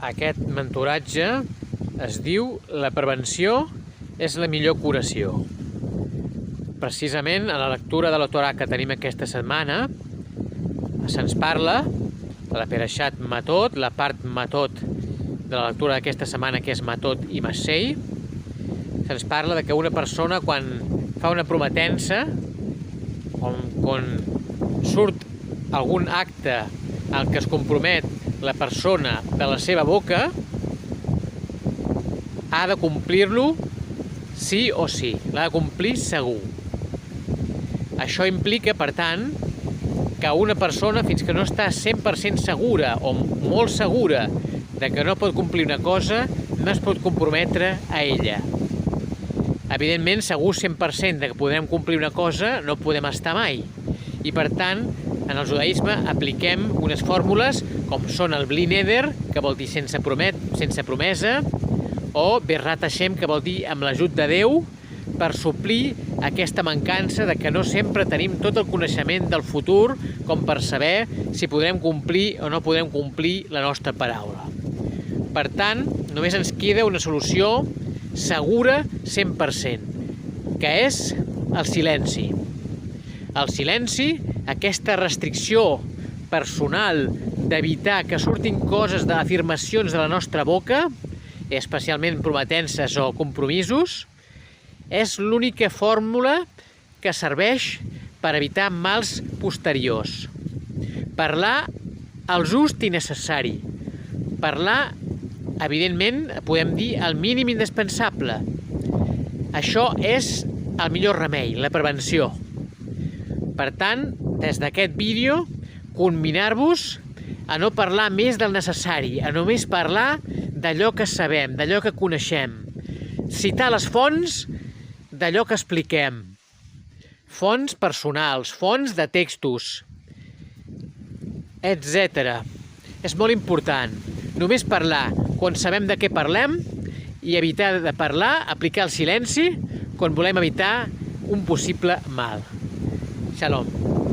Aquest mentoratge es diu "La prevenció és la millor curació". Precisament a la lectura de la Torà que tenim aquesta setmana se'ns parla de la Perashat Matot, la part Matot de la lectura d'aquesta setmana, que és Matot i Massei. Se'ns parla de que una persona, quan fa una prometença, quan surt algun acte en què es compromet la persona de la seva boca, ha de complir-lo sí o sí, l'ha de complir segur. Això implica, per tant, que una persona, fins que no està 100% segura o molt segura de que no pot complir una cosa, no es pot comprometre a ella. Evidentment, segur 100% de que podrem complir una cosa no podem estar mai. I per tant, en el judaïsme apliquem unes fórmules com són el Bli Neder, que vol dir sense promesa, o Be'ezrat Hashem, que vol dir amb l'ajut de Déu, per suplir aquesta mancança de que no sempre tenim tot el coneixement del futur com per saber si podrem complir o no podrem complir la nostra paraula. Per tant, només ens queda una solució segura 100%, que és el silenci. El silenci, aquesta restricció personal d'evitar que surtin coses d'afirmacions de la nostra boca, especialment prometences o compromisos, és l'única fórmula que serveix per evitar mals posteriors. Parlar el just i necessari. Parlar, evidentment, podem dir el mínim indispensable. Això és el millor remei, la prevenció. Per tant, des d'aquest vídeo, conminar-vos a no parlar més del necessari, a només parlar d'allò que sabem, d'allò que coneixem. Citar les fonts d'allò que expliquem. Fonts personals, fonts de textos, etc. És molt important. Només parlar quan sabem de què parlem i evitar de parlar, aplicar el silenci quan volem evitar un possible mal. Shalom.